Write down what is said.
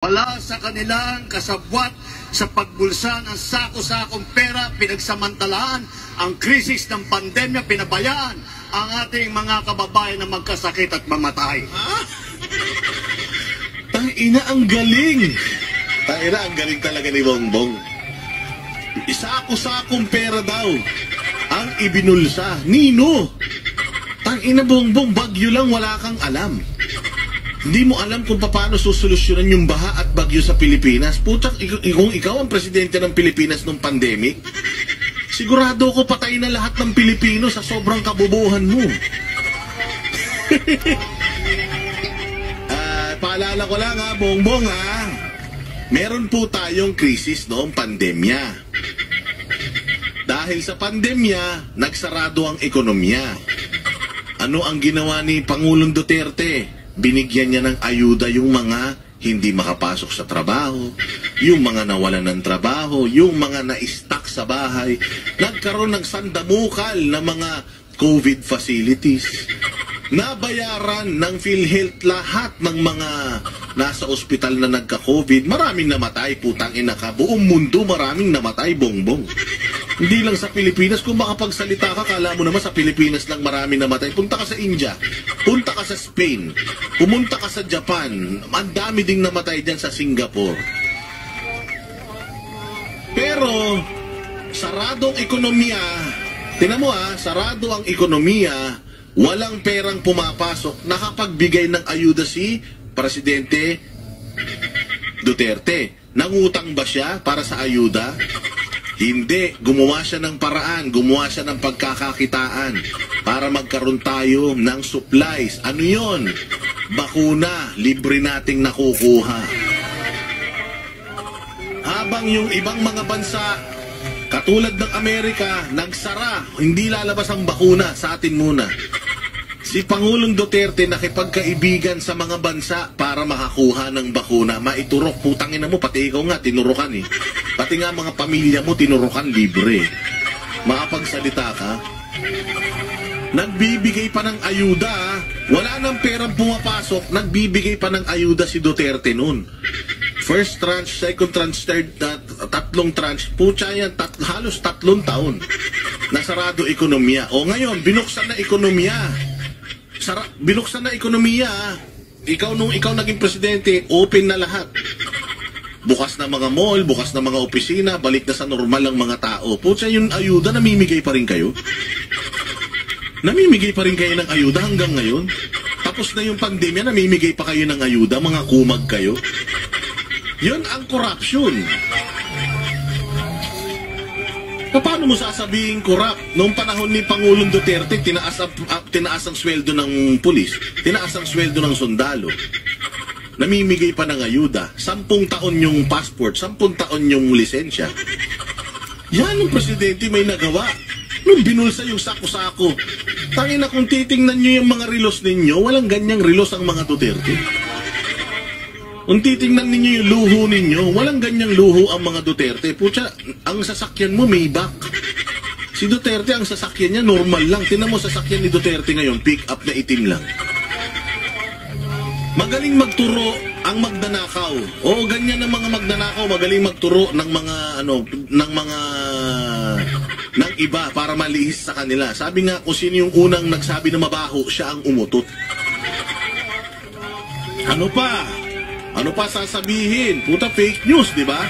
Wala sa kanilang kasabwat sa pagbulsa ng sako-sakong pera, pinagsamantalaan ang krisis ng pandemya, pinabayaan ang ating mga kababayan na magkasakit at mamatay. Tangina, ang galing! Tangina, ang galing talaga ni Bongbong. Sako-sakong pera daw ang ibinulsa. Nino! Tangina, Bongbong, bagyo lang, wala kang alam. Hindi mo alam kung paano susolusyonan yung baha at bagyo sa Pilipinas. Putak, kung ikaw ang presidente ng Pilipinas nung pandemic, sigurado ko patay na lahat ng Pilipino sa sobrang kabobohan mo. Paalala ko lang ha, Bongbong ha, meron po tayong krisis noong pandemya. Dahil sa pandemya, nagsarado ang ekonomiya. Ano ang ginawa ni Pangulong Duterte? Binigyan niya ng ayuda yung mga hindi makapasok sa trabaho, yung mga nawalan ng trabaho, yung mga na-stuck sa bahay. Nagkaroon ng sandamukal na mga COVID facilities. Nabayaran ng PhilHealth lahat ng mga nasa ospital na nagka-COVID. Maraming namatay, putang ina ka. Buong mundo maraming namatay, Bongbong. Hindi lang sa Pilipinas. Kung makapagsalita ka, kala mo naman sa Pilipinas lang marami namatay. Punta ka sa India, punta ka sa Spain, pumunta ka sa Japan, ang dami ding namatay dyan sa Singapore. Pero, saradong ekonomiya, tinan mo sarado ang ekonomiya, walang perang pumapasok, nakapagbigay ng ayuda si Presidente Duterte. Nangutang ba siya para sa ayuda? Hindi. Gumawa siya ng paraan, gumawa siya ng pagkakakitaan para magkaroon tayo ng supplies. Ano yon? Bakuna, libre nating nakukuha. Habang yung ibang mga bansa, katulad ng Amerika, nagsara, hindi lalabas ang bakuna, sa atin muna. Si Pangulong Duterte nakipagkaibigan sa mga bansa para makakuha ng bakuna. Maiturok, putangin na mo, pati ikaw nga, tinurukan eh. Pati nga mga pamilya mo, tinurukan libre. Makapagsalita ka. Nagbibigay pa ng ayuda. Wala nang perang pumapasok, nagbibigay pa ng ayuda si Duterte noon. First tranche, second tranche, third, tatlong tranche. Pucha yan, halos 3 taon. Nasarado ekonomiya. O ngayon, binuksan na ekonomiya. Binuksan na ekonomiya. Nung ikaw naging presidente, open na lahat. Bukas na mga mall, bukas na mga opisina, balik na sa normal ang mga tao. Pucha, yung ayuda, namimigay pa rin kayo? Namimigay pa rin kayo ng ayuda hanggang ngayon? Tapos na yung pandemya, namimigay pa kayo ng ayuda, mga kumag kayo? Yun ang corruption. Paano mo sasabihin corrupt? Noong panahon ni Pangulong Duterte, tinaas ang sweldo ng pulis, tinaas ang sweldo ng sundalo. Namimigay pa ng ayuda. 10 taon yung passport, 10 taon yung lisensya. Yan ang presidente may nagawa. Nung binulsa yung sako-sako. Tangina, kung titingnan nyo yung mga relos ninyo, walang ganyang relos ang mga Duterte. Kung titingnan ninyo yung luho ninyo, walang ganyang luho ang mga Duterte. Pucha, ang sasakyan mo may back. Si Duterte, ang sasakyan niya normal lang. Tingnan mo sasakyan ni Duterte ngayon, pick up na itim lang. Magaling magturo ang magnanakaw. Oo, ganyan ang mga magnanakaw, magaling magturo ng mga ng iba para malihis sa kanila. Sabi nga, kung sino yung unang nagsabi na mabaho, siya ang umutot. Ano pa sasabihin? Puta, fake news, di ba?